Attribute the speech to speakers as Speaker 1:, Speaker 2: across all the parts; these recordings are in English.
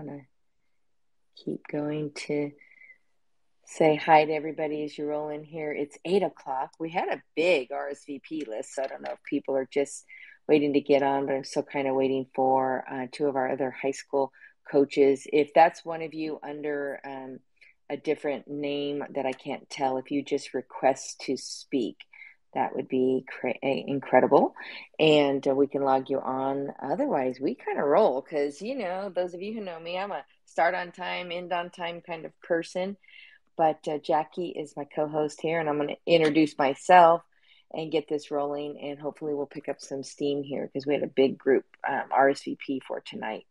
Speaker 1: want to keep going to say hi to everybody as you roll in here. It's 8 o'clock. We had a big RSVP list, so I don't know if people are just waiting to get on, but I'm still kind of waiting for two of our other high school coaches. If that's one of you under a different name that I can't tell, if you just request to speak, that would be incredible. And we can log you on. Otherwise, we kind of roll because, those of you who know me, I'm a start on time, end on time kind of person. But Jackie is my co-host here, and I'm going to introduce myself and get this rolling, and hopefully we'll pick up some steam here because we had a big group RSVP for tonight.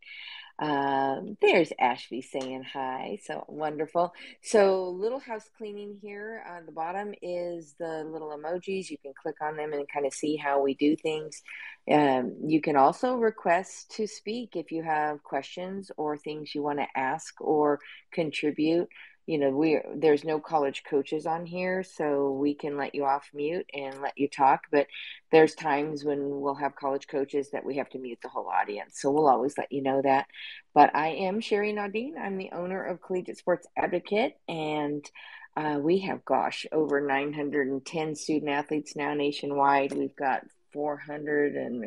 Speaker 1: There's Ashby saying hi. So wonderful. So little house cleaning here. On the bottom is the little emojis. You can click on them and kind of see how we do things. You can also request to speak if you have questions or things you want to ask or contribute. There's no college coaches on here, so we can let you off mute and let you talk, but there's times when we'll have college coaches that we have to mute the whole audience, so we'll always let you know that. But I am Sherry Naudine. I'm the owner of Collegiate Sports Advocate, and we have, over 910 student athletes now nationwide. We've got 400, and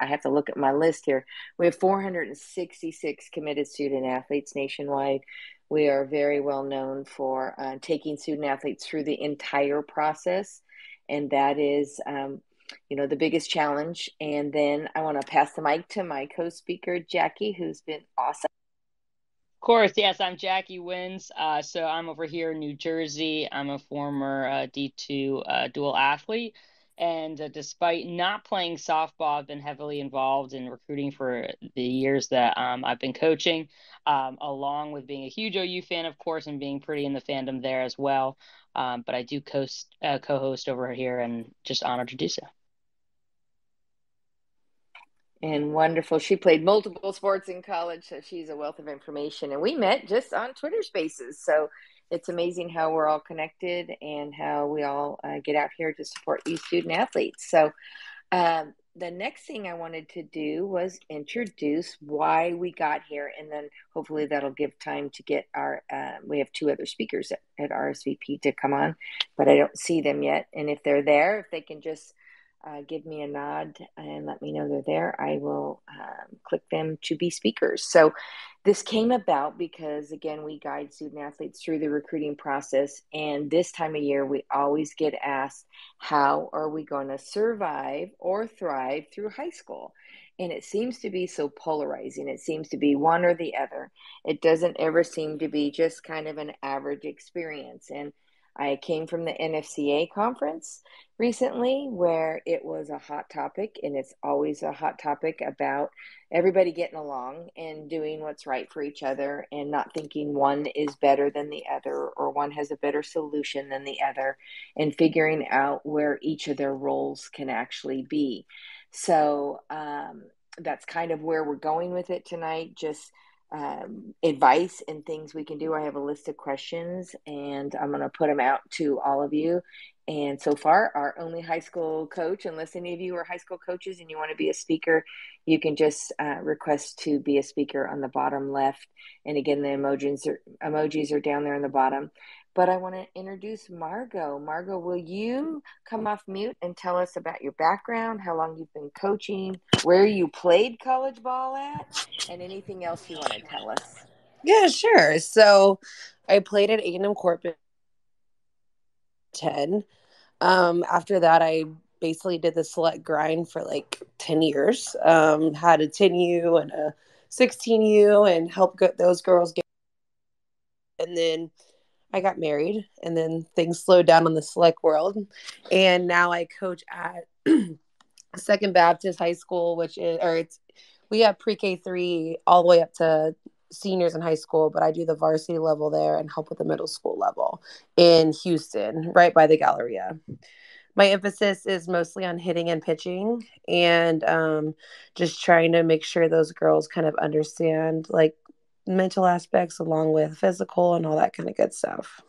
Speaker 1: I have to look at my list here. We have 466 committed student athletes nationwide. We are very well known for taking student athletes through the entire process, and that is, the biggest challenge. And then I want to pass the mic to my co-speaker, Jackie, who's been awesome.
Speaker 2: Of course, yes, I'm Jackie Wins. So I'm over here in New Jersey. I'm a former D2 dual athlete. And despite not playing softball, I've been heavily involved in recruiting for the years that I've been coaching, along with being a huge OU fan, of course, and being pretty in the fandom there as well. But I do co-host over here and just honored to do so.
Speaker 1: And wonderful. She played multiple sports in college, so she's a wealth of information. And we met just on Twitter Spaces. So it's amazing how we're all connected and how we all get out here to support you student athletes. So the next thing I wanted to do was introduce why we got here. And then hopefully that'll give time to get we have two other speakers at RSVP to come on, but I don't see them yet. And if they're there, if they can just give me a nod and let me know they're there, I will click them to be speakers. So this came about because, again, we guide student athletes through the recruiting process. And this time of year, we always get asked, how are we going to survive or thrive through high school? And it seems to be so polarizing. It seems to be one or the other. It doesn't ever seem to be just kind of an average experience. And I came from the NFCA conference recently where it was a hot topic, and it's always a hot topic about everybody getting along and doing what's right for each other and not thinking one is better than the other or one has a better solution than the other, and figuring out where each of their roles can actually be. So that's kind of where we're going with it tonight. Just advice and things we can do. I have a list of questions and I'm going to put them out to all of you. And so far, our only high school coach, unless any of you are high school coaches and you want to be a speaker, you can just request to be a speaker on the bottom left. And again, the emojis are down there on the bottom. But I want to introduce Margot. Margot, will you come off mute and tell us about your background, how long you've been coaching, where you played college ball at, and anything else you want to tell us?
Speaker 3: Yeah, sure. So I played at A&M Corpus 10. After that, I basically did the select grind for like 10 years. Had a 10U and a 16U and helped get those girls get. And then I got married, and then things slowed down in the select world. And now I coach at Second Baptist High School, we have pre-K 3 all the way up to seniors in high school, but I do the varsity level there and help with the middle school level in Houston, right by the Galleria. My emphasis is mostly on hitting and pitching, and just trying to make sure those girls kind of understand like mental aspects along with physical and all that kind of good stuff.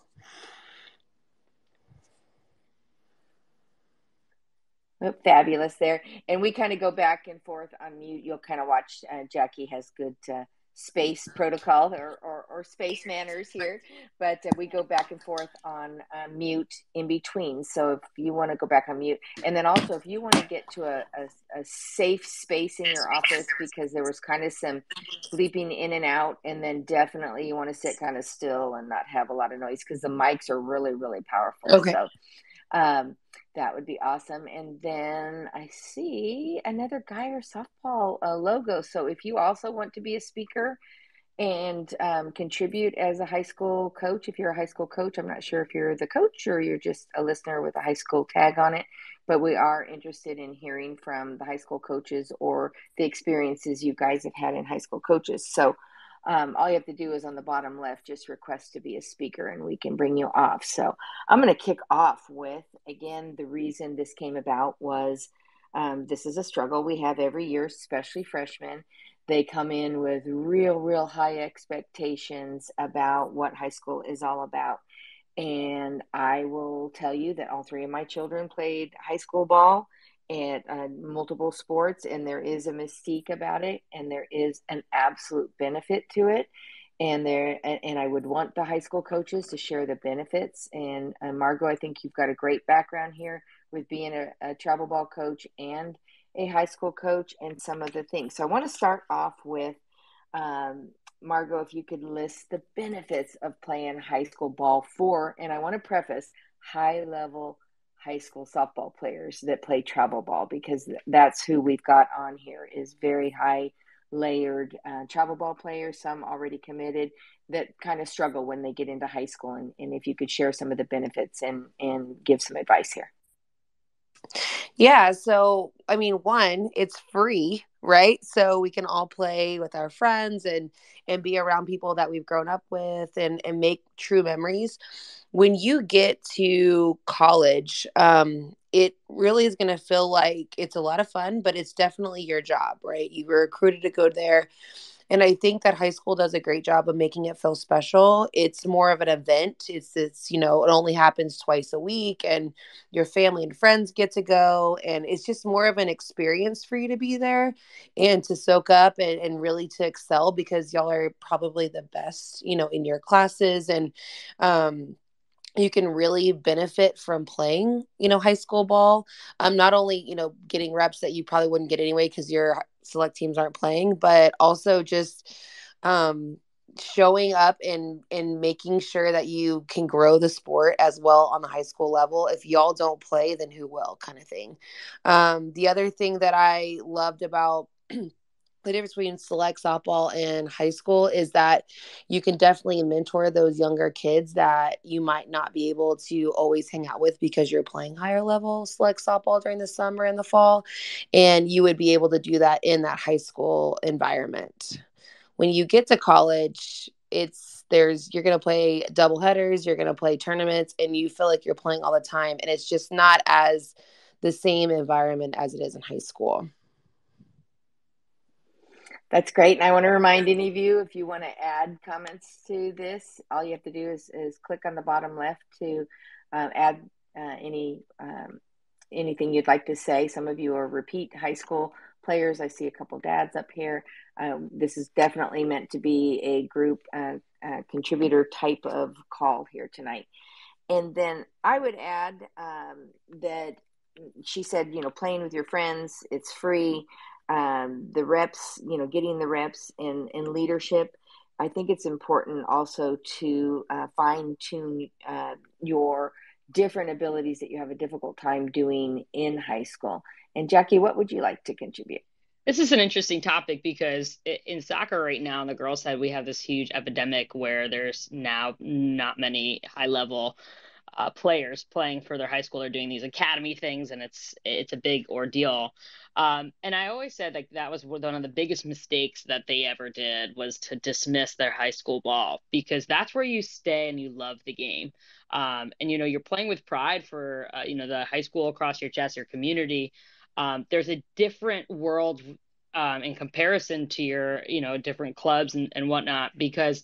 Speaker 1: Oh, fabulous there. And we kind of go back and forth on mute. You'll kind of watch Jackie has good space protocol or space manners here, but we go back and forth on mute in between. So if you want to go back on mute, and then also if you want to get to a safe space in your office because there was kind of some bleeping in and out, and then definitely you want to sit kind of still and not have a lot of noise because the mics are really, really powerful.
Speaker 3: Okay.
Speaker 1: So that would be awesome. And then I see another Geyer softball logo. So if you also want to be a speaker and contribute as a high school coach, if you're a high school coach, I'm not sure if you're the coach or you're just a listener with a high school tag on it, but we are interested in hearing from the high school coaches or the experiences you guys have had in high school coaches. So all you have to do is on the bottom left, just request to be a speaker and we can bring you off. So I'm going to kick off with, again, the reason this came about was this is a struggle we have every year, especially freshmen. They come in with real high expectations about what high school is all about. And I will tell you that all three of my children played high school ball at multiple sports, and there is a mystique about it, and there is an absolute benefit to it. And I would want the high school coaches to share the benefits. And Margot, I think you've got a great background here with being a travel ball coach and a high school coach and some of the things. So I want to start off with Margot, if you could list the benefits of playing high school ball for, and I want to preface, high level high school softball players that play travel ball, because that's who we've got on here is very high layered travel ball players, some already committed that kind of struggle when they get into high school. And if you could share some of the benefits and give some advice here.
Speaker 3: Yeah. So, I mean, one, it's free, right? So we can all play with our friends and be around people that we've grown up with and make true memories. When you get to college, it really is going to feel like it's a lot of fun, but it's definitely your job, right? You were recruited to go there. And I think that high school does a great job of making it feel special. It's more of an event. It only happens twice a week and your family and friends get to go. And it's just more of an experience for you to be there and to soak up and really to excel because y'all are probably the best, in your classes. And, you can really benefit from playing, high school ball. Not only, getting reps that you probably wouldn't get anyway because your select teams aren't playing, but also just um, showing up and making sure that you can grow the sport as well on the high school level. If y'all don't play, then who will, kind of thing. The other thing that I loved about the difference between select softball and high school is that you can definitely mentor those younger kids that you might not be able to always hang out with because you're playing higher level select softball during the summer and the fall. And you would be able to do that in that high school environment. When you get to college, you're going to play double headers, you're going to play tournaments, and you feel like you're playing all the time. And it's just not as the same environment as it is in high school.
Speaker 1: That's great. And I want to remind any of you, if you want to add comments to this, all you have to do is click on the bottom left to add anything you'd like to say. Some of you are repeat high school players. I see a couple dads up here. This is definitely meant to be a group contributor type of call here tonight. And then I would add that she said, playing with your friends, it's free. The reps, getting the reps in leadership. I think it's important also to fine tune your different abilities that you have a difficult time doing in high school. And Jackie, what would you like to contribute?
Speaker 2: This is an interesting topic because in soccer right now on the girls' side, we have this huge epidemic where there's now not many high level players playing for their high school or doing these academy things, and it's a big ordeal. And I always said like that was one of the biggest mistakes that they ever did was to dismiss their high school ball because that's where you stay and you love the game. And you're playing with pride for the high school across your chest, your community. There's a different world in comparison to your different clubs and whatnot because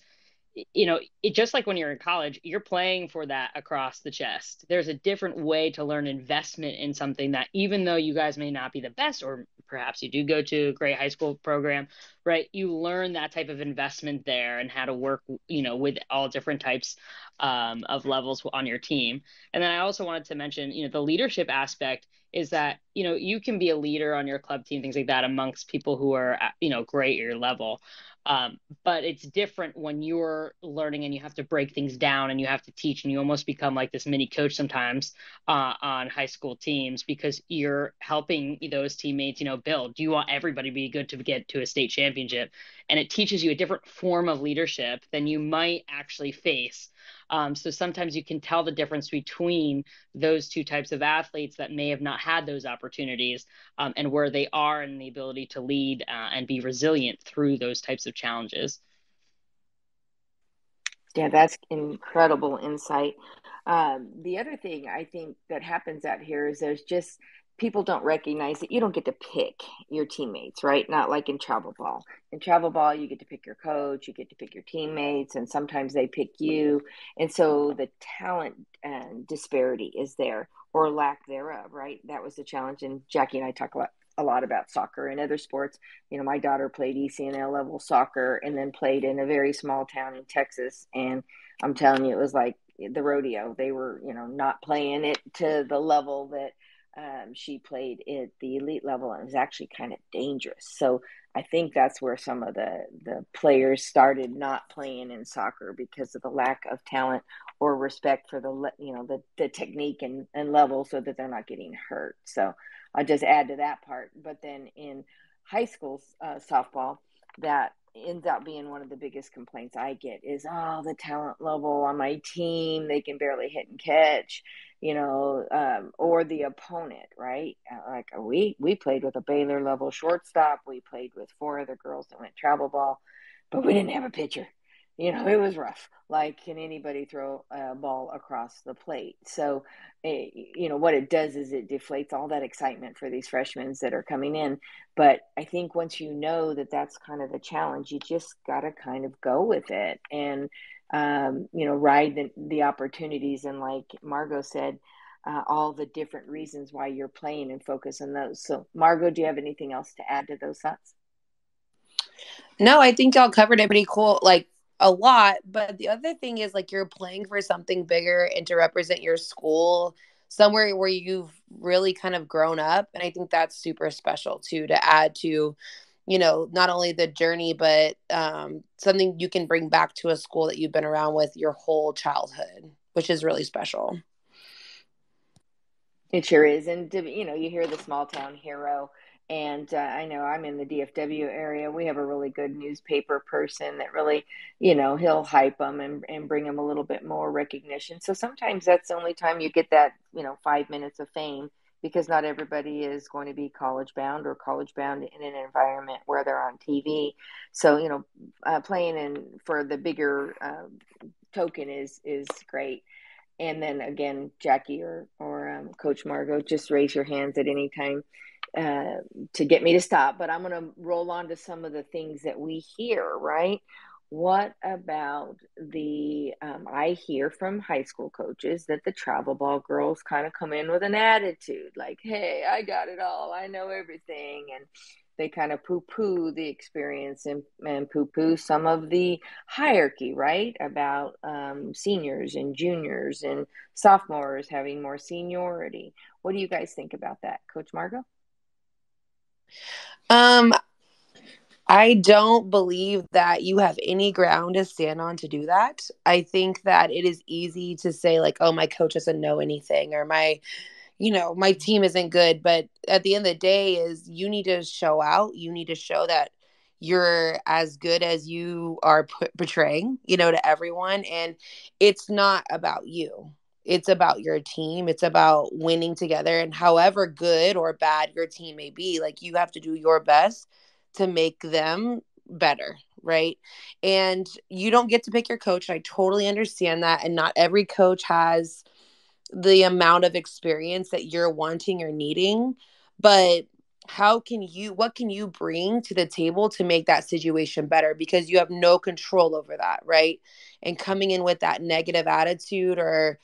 Speaker 2: it just like when you're in college, you're playing for that across the chest. There's a different way to learn investment in something that even though you guys may not be the best or perhaps you do go to a great high school program, right? You learn that type of investment there and how to work, with all different types of levels on your team. And then I also wanted to mention, the leadership aspect is that, you can be a leader on your club team, things like that, amongst people who are, great at your level. But it's different when you're learning and you have to break things down and you have to teach, and you almost become like this mini coach sometimes on high school teams, because you're helping those teammates, build. Do you want everybody to be good to get to a state championship? And it teaches you a different form of leadership than you might actually face. So sometimes you can tell the difference between those two types of athletes that may have not had those opportunities, and where they are in the ability to lead and be resilient through those types of challenges.
Speaker 1: Yeah, that's incredible insight. The other thing I think that happens out here is there's just people don't recognize that you don't get to pick your teammates, right? Not like in travel ball. In travel ball, you get to pick your coach, you get to pick your teammates, and sometimes they pick you. And so the talent disparity is there, or lack thereof, right? That was the challenge. And Jackie and I talk a lot about soccer and other sports. My daughter played ECNL level soccer and then played in a very small town in Texas. And I'm telling you, it was like the rodeo. They were, not playing it to the level that she played at the elite level, and it was actually kind of dangerous. So I think that's where some of the players started not playing in soccer, because of the lack of talent or respect for the technique and level, so that they're not getting hurt. So I'll just add to that part. But then in high school softball, that ends up being one of the biggest complaints I get is, oh, the talent level on my team, they can barely hit and catch, or the opponent, right? Like we played with a Baylor level shortstop. We played with 4 other girls that went travel ball, but we didn't have a pitcher. It was rough. Like, can anybody throw a ball across the plate? So, what it does is it deflates all that excitement for these freshmen that are coming in. But I think once you know that that's kind of the challenge, you just got to kind of go with it and, ride the opportunities. And like Margot said, all the different reasons why you're playing and focus on those. So, Margot, do you have anything else to add to those thoughts?
Speaker 3: No, I think y'all covered it pretty cool. Like, a lot. But the other thing is, like, you're playing for something bigger and to represent your school somewhere where you've really kind of grown up. And I think that's super special too, to add to, not only the journey, but something you can bring back to a school that you've been around with your whole childhood, which is really special.
Speaker 1: It sure is. And, you hear the small town hero. And I know I'm in the DFW area. We have a really good newspaper person that really, he'll hype them and bring them a little bit more recognition. So sometimes that's the only time you get that, 5 minutes of fame, because not everybody is going to be college bound in an environment where they're on TV. So, playing in for the bigger token is great. And then again, Jackie or Coach Margot, just raise your hands at any time to get me to stop. But I'm going to roll on to some of the things that we hear, right? What about I hear from high school coaches that the travel ball girls kind of come in with an attitude like, hey, I got it all. I know everything. And they kind of poo-poo the experience and poo-poo some of the hierarchy, right? About seniors and juniors and sophomores having more seniority. What do you guys think about that, Coach Margot?
Speaker 3: I don't believe that you have any ground to stand on to do that. I think that it is easy to say like, oh, my coach doesn't know anything, or my team isn't good. But at the end of the day is you need to show out. You need to show that you're as good as you are portraying, to everyone. And it's not about you. It's about your team. It's about winning together. And however good or bad your team may be, like, you have to do your best to make them better, right? And you don't get to pick your coach. I totally understand that. And not every coach has the amount of experience that you're wanting or needing. But what can you bring to the table to make that situation better? Because you have no control over that, right? And coming in with that negative attitude or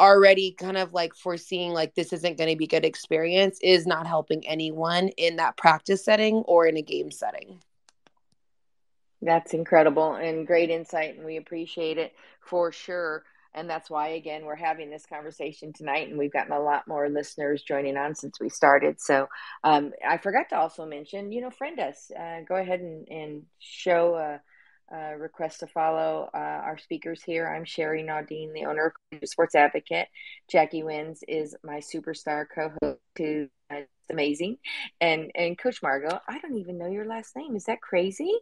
Speaker 3: already kind of like foreseeing like this isn't going to be good experience is not helping anyone in that practice setting or in a game setting.
Speaker 1: That's incredible and great insight, and we appreciate it for sure. And that's why, again, we're having this conversation tonight, and we've gotten a lot more listeners joining on since we started. So I forgot to also mention, friend us. Go ahead and show a request to follow our speakers here. I'm Sherry Naudine, the owner of Sports Advocate. Jackie Wins is my superstar co-host, who's amazing. And Coach Margot, I don't even know your last name. Is that crazy?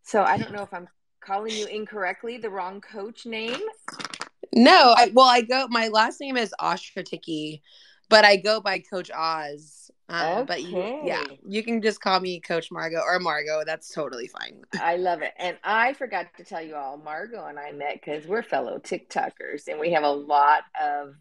Speaker 1: So I don't know if I'm calling you incorrectly, the wrong coach name.
Speaker 3: No, my last name is Oshratiki, but I go by Coach Oz. But you can just call me Coach Margot or Margot. That's totally fine.
Speaker 1: I love it. And I forgot to tell you all, Margot and I met because we're fellow TikTokers, and we have a lot of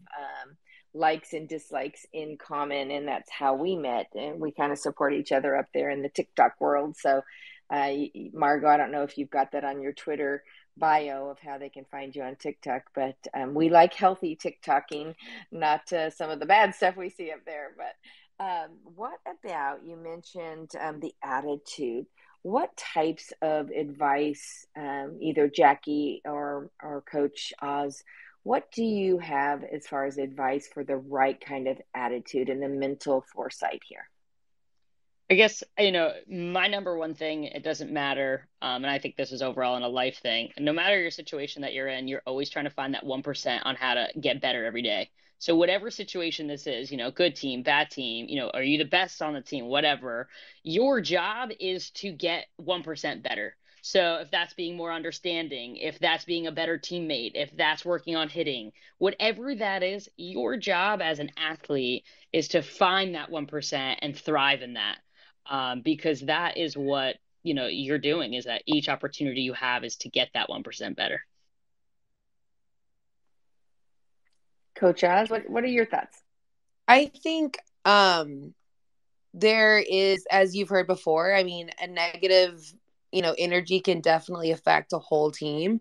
Speaker 1: likes and dislikes in common, and that's how we met. And we kind of support each other up there in the TikTok world. So Margot, I don't know if you've got that on your Twitter bio of how they can find you on TikTok, but we like healthy TikToking, not some of the bad stuff we see up there. But what about, you mentioned the attitude. What types of advice, either Jackie or Coach Oz, what do you have as far as advice for the right kind of attitude and the mental foresight here?
Speaker 2: I guess, my number one thing, it doesn't matter. And I think this is overall in a life thing. No matter your situation that you're in, you're always trying to find that 1% on how to get better every day. So whatever situation this is, good team, bad team, are you the best on the team, whatever, your job is to get 1% better. So if that's being more understanding, if that's being a better teammate, if that's working on hitting, whatever that is, your job as an athlete is to find that 1% and thrive in that. Because that is what you're doing, is that each opportunity you have is to get that 1% better.
Speaker 1: Coach Oz, what are your thoughts?
Speaker 3: I think there is, as you've heard before, I mean, a negative energy can definitely affect a whole team.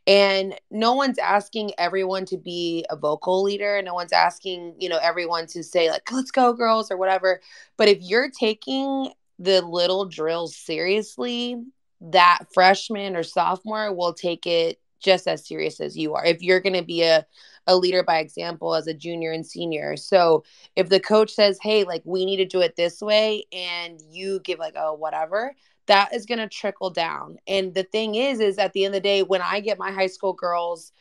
Speaker 3: And no one's asking everyone to be a vocal leader. No one's asking, everyone to say like, let's go girls or whatever. But if you're taking the little drills seriously, that freshman or sophomore will take it just as serious as you are. If you're going to be a leader by example as a junior and senior. So if the coach says, hey, like we need to do it this way, and you give like, oh, whatever, that is going to trickle down. And the thing is at the end of the day, when I get my high school girls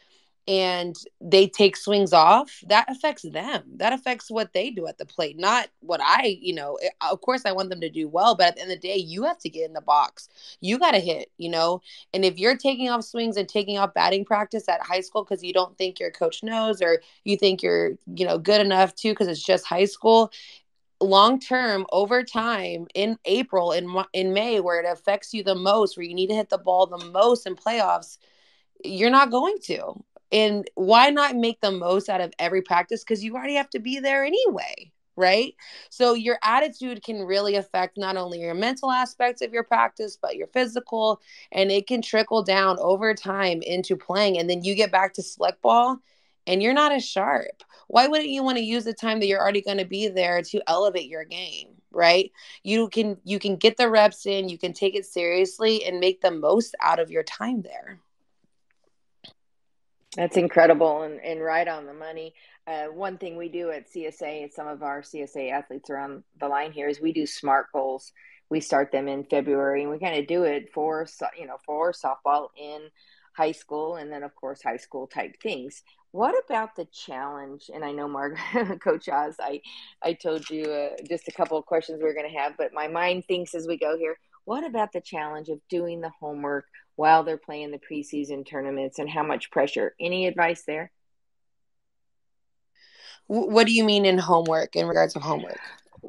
Speaker 3: and they take swings off, that affects them. That affects what they do at the plate, not what of course I want them to do well, but at the end of the day, you have to get in the box. You got to hit, and if you're taking off swings and taking off batting practice at high school because you don't think your coach knows, or you think you're, good enough to, because it's just high school, long term, over time, in April, in May, where it affects you the most, where you need to hit the ball the most in playoffs, you're not going to. And why not make the most out of every practice? Because you already have to be there anyway, right? So your attitude can really affect not only your mental aspects of your practice, but your physical, and it can trickle down over time into playing. And then you get back to select ball and you're not as sharp. Why wouldn't you want to use the time that you're already going to be there to elevate your game, right? You can get the reps in, you can take it seriously and make the most out of your time there.
Speaker 1: That's incredible and right on the money. One thing we do at CSA, and some of our CSA athletes are on the line here, is we do SMART goals. We start them in February, and we kind of do it for softball in high school, and then of course high school type things. What about the challenge? And I know, Coach Oz, I told you just a couple of questions we're going to have, but my mind thinks as we go here. What about the challenge of doing the homework while they're playing the preseason tournaments, and how much pressure? Any advice there?
Speaker 3: What do you mean in regards to homework?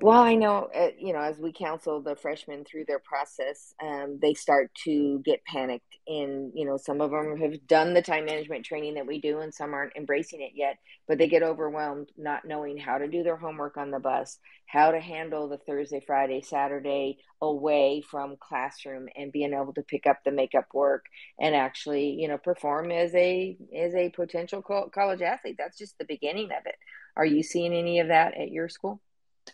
Speaker 1: Well, I know, as we counsel the freshmen through their process, they start to get panicked. And, some of them have done the time management training that we do, and some aren't embracing it yet, but they get overwhelmed not knowing how to do their homework on the bus, how to handle the Thursday, Friday, Saturday away from classroom and being able to pick up the makeup work and actually, perform as a potential college athlete. That's just the beginning of it. Are you seeing any of that at your school?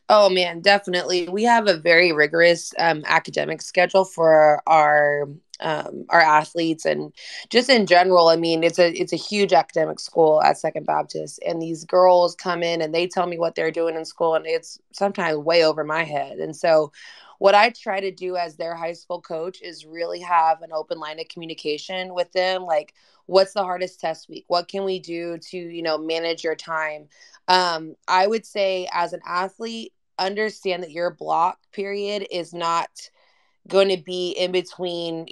Speaker 3: Oh man, definitely. We have a very rigorous academic schedule for our athletes, and just in general. I mean, it's a huge academic school at Second Baptist, and these girls come in and they tell me what they're doing in school, and it's sometimes way over my head. And so, what I try to do as their high school coach is really have an open line of communication with them, like what's the hardest test week? What can we do to manage your time? I would say as an athlete, understand that your block period is not going to be in between,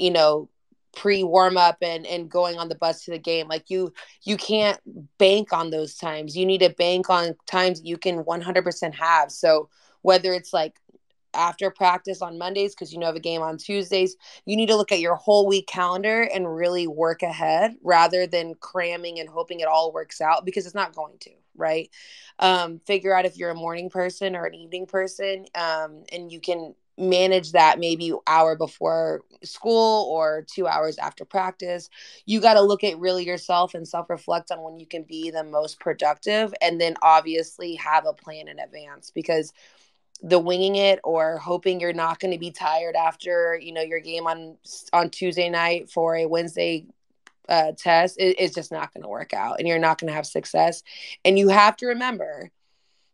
Speaker 3: pre warm up and going on the bus to the game. Like you can't bank on those times. You need to bank on times you can 100% have. So whether it's like after practice on Mondays because have a game on Tuesdays, you need to look at your whole week calendar and really work ahead rather than cramming and hoping it all works out, because it's not going to, right? Figure out if you're a morning person or an evening person, and you can manage that maybe hour before school or 2 hours after practice. You got to look at really yourself and self reflect on when you can be the most productive, and then obviously have a plan in advance, because the winging it or hoping you're not going to be tired after your game on Tuesday night for a Wednesday test is just not going to work out, and you're not going to have success. And you have to remember,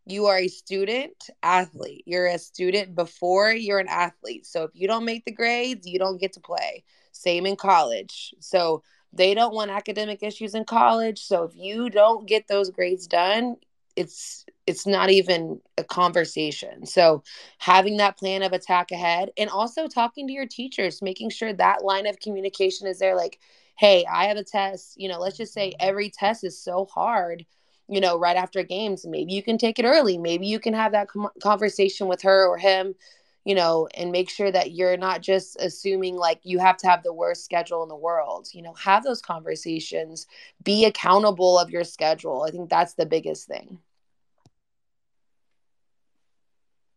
Speaker 3: you are a student athlete. You're a student before you're an athlete. So if you don't make the grades, you don't get to play. Same in college. So they don't want academic issues in college. So if you don't get those grades done, it's not even a conversation. So having that plan of attack ahead, and also talking to your teachers, making sure that line of communication is there, like, hey, I have a test, let's just say every test is so hard, right after games. Maybe you can take it early. Maybe you can have that conversation with her or him, and make sure that you're not just assuming like you have to have the worst schedule in the world. Have those conversations, be accountable of your schedule. I think that's the biggest thing.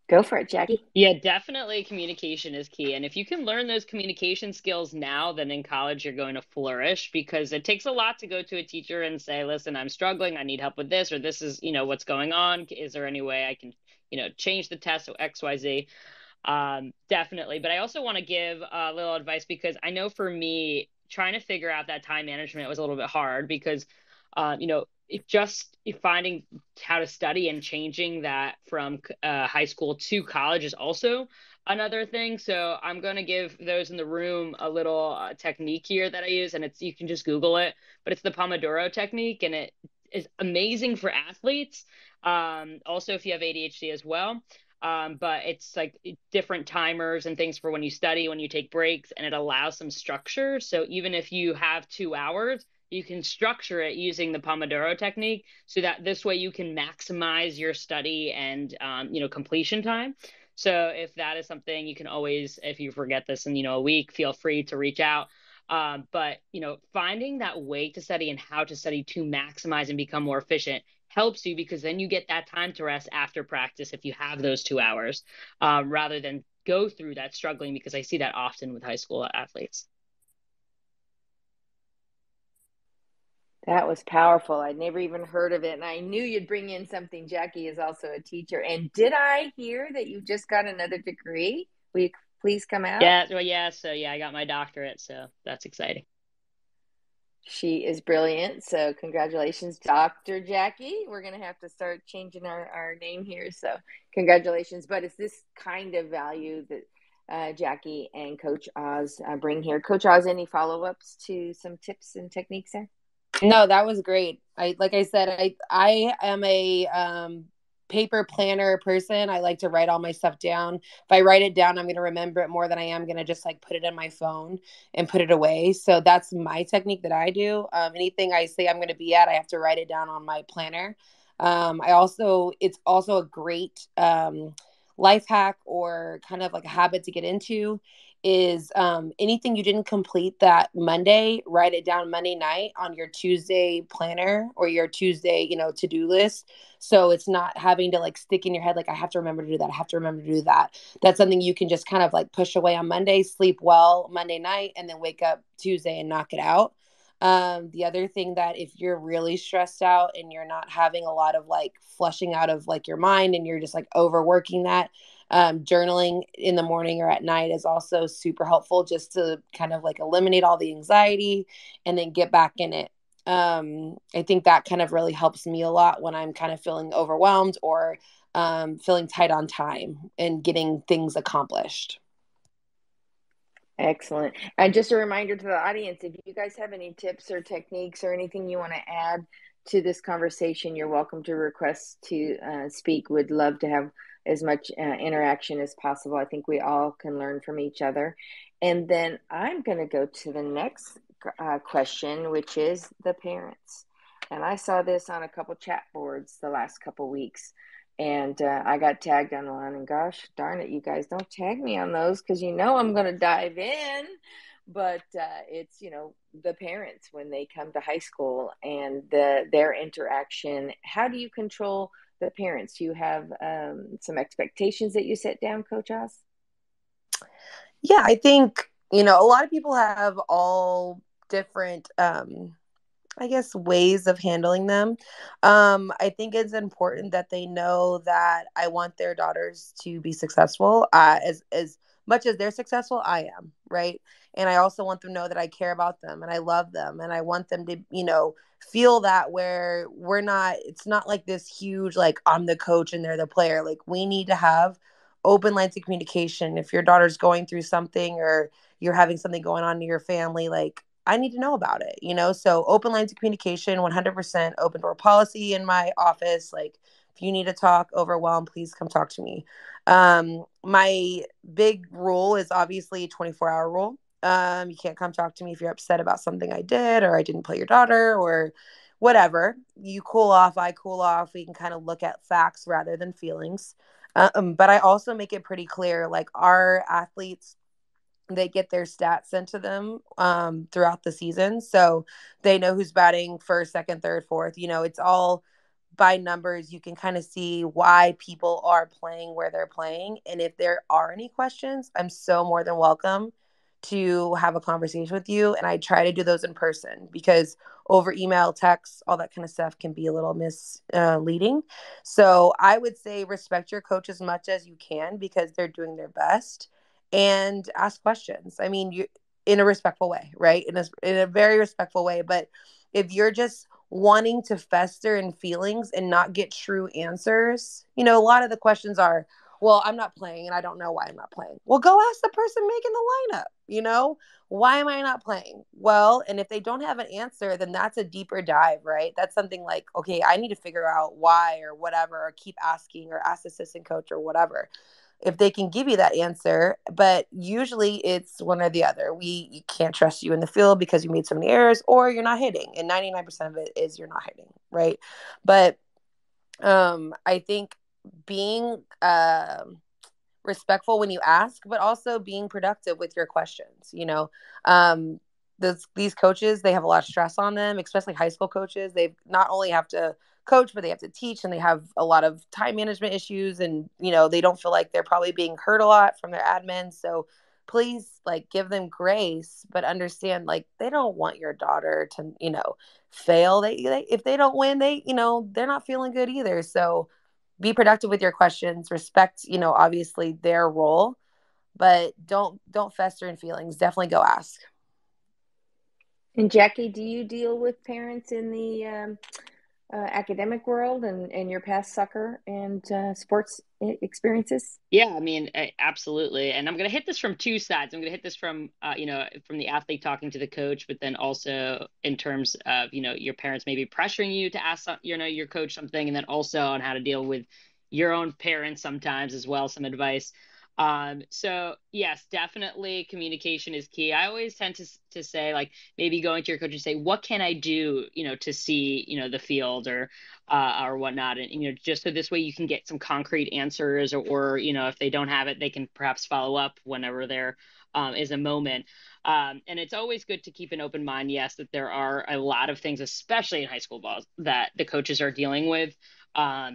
Speaker 1: Go for it, Jackie.
Speaker 2: Yeah, definitely communication is key. And if you can learn those communication skills now, then in college you're going to flourish, because it takes a lot to go to a teacher and say, listen, I'm struggling. I need help with this, or this is, what's going on. Is there any way I can, change the test or XYZ? Definitely. But I also want to give a little advice, because I know for me, trying to figure out that time management was a little bit hard, because, just finding how to study and changing that from high school to college is also another thing. So I'm going to give those in the room a little technique here that I use, and you can just Google it, but it's the Pomodoro technique, and it is amazing for athletes. Also, if you have ADHD as well. But it's like different timers and things for when you study, when you take breaks, and it allows some structure. So even if you have 2 hours, you can structure it using the Pomodoro technique, so that this way you can maximize your study and, completion time. So if that is something, you can always, if you forget this in, a week, feel free to reach out. But, finding that way to study and how to study to maximize and become more efficient helps you, because then you get that time to rest after practice if you have those 2 hours, rather than go through that struggling, because I see that often with high school athletes.
Speaker 1: That was powerful. I'd never even heard of it. And I knew you'd bring in something. Jackie is also a teacher. And did I hear that you just got another degree? Will you please come out?
Speaker 2: Yeah, well, yeah. So yeah, I got my doctorate, so that's exciting.
Speaker 1: She is brilliant. So congratulations, Dr. Jackie. We're going to have to start changing our name here. So congratulations. But it's this kind of value that Jackie and Coach Oz bring here. Coach Oz, any follow-ups to some tips and techniques there?
Speaker 3: No, that was great. Like I said, I am a paper planner person. I like to write all my stuff down. If I write it down, I'm going to remember it more than I am going to just like put it in my phone and put it away. So that's my technique that I do. Anything I say I'm going to be at, I have to write it down on my planner. It's also a great life hack or kind of like a habit to get into is anything you didn't complete that Monday, write it down Monday night on your Tuesday planner or your Tuesday, to-do list. So it's not having to like stick in your head, like, I have to remember to do that. I have to remember to do that. That's something you can just kind of like push away on Monday, sleep well Monday night, and then wake up Tuesday and knock it out. The other thing that if you're really stressed out and you're not having a lot of like flushing out of like your mind and you're just like overworking that, journaling in the morning or at night is also super helpful just to kind of like eliminate all the anxiety and then get back in it. I think that kind of really helps me a lot when I'm kind of feeling overwhelmed or feeling tight on time and getting things accomplished.
Speaker 1: Excellent. And just a reminder to the audience, if you guys have any tips or techniques or anything you want to add to this conversation, you're welcome to request to speak. Would love to have as much interaction as possible. I think we all can learn from each other. And then I'm going to go to the next question, which is the parents. And I saw this on a couple chat boards the last couple weeks. And I got tagged on one, and gosh darn it, you guys don't tag me on those because I'm going to dive in. But it's, the parents when they come to high school and their interaction. How do you control the parents? Do you have some expectations that you set down, Coach Oz?
Speaker 3: Yeah, I think, a lot of people have all different I guess ways of handling them. I think it's important that they know that I want their daughters to be successful. As much as they're successful, I am, right? And I also want them to know that I care about them and I love them and I want them to, feel that where we're not. It's not like this huge like I'm the coach and they're the player. Like we need to have open lines of communication. If your daughter's going through something or you're having something going on in your family, like I need to know about it. So open lines of communication, 100% open door policy in my office. Like if you need to talk overwhelmed, please come talk to me. My big rule is obviously 24-hour rule. You can't come talk to me if you're upset about something I did or I didn't play your daughter or whatever. You cool off, I cool off. We can kind of look at facts rather than feelings. But I also make it pretty clear, like our athletes, they get their stats sent to them throughout the season. So they know who's batting first, second, third, fourth. It's all by numbers. You can kind of see why people are playing where they're playing. And if there are any questions, I'm so more than welcome to have a conversation with you. And I try to do those in person because over email, text, all that kind of stuff can be a little misleading. So I would say respect your coach as much as you can because they're doing their best and ask questions. I mean, you in a respectful way, right? In a very respectful way. But if you're just wanting to fester in feelings and not get true answers, a lot of the questions are, well, I'm not playing and I don't know why I'm not playing. Well, go ask the person making the lineup, why am I not playing? Well, and if they don't have an answer, then that's a deeper dive, right? That's something like, okay, I need to figure out why or whatever, or keep asking or ask assistant coach or whatever if they can give you that answer. But usually it's one or the other. We can't trust you in the field because you made so many errors or you're not hitting. And 99% of it is you're not hitting, right? But I think being respectful when you ask, but also being productive with your questions. These coaches, they have a lot of stress on them, especially high school coaches. They not only have to coach, but they have to teach, and they have a lot of time management issues, and they don't feel like they're probably being hurt a lot from their admin. So please, like, give them grace, but understand, like, they don't want your daughter to fail. They if they don't win, they're not feeling good either. So be productive with your questions, respect obviously their role, but don't fester in feelings. Definitely go ask.
Speaker 1: And Jackie, do you deal with parents in the academic world and your past soccer and sports experiences?
Speaker 2: Yeah, I mean, absolutely. And I'm going to hit this from two sides. I'm going to hit this from, from the athlete talking to the coach, but then also in terms of, your parents maybe pressuring you to ask, your coach something, and then also on how to deal with your own parents sometimes as well, some advice. So yes, definitely communication is key. I always tend to say, like, maybe going to your coach and say, what can I do, to see, the field or whatnot. And, just so this way you can get some concrete answers, or, if they don't have it, they can perhaps follow up whenever there is a moment. And it's always good to keep an open mind. Yes, that there are a lot of things, especially in high school balls, that the coaches are dealing with,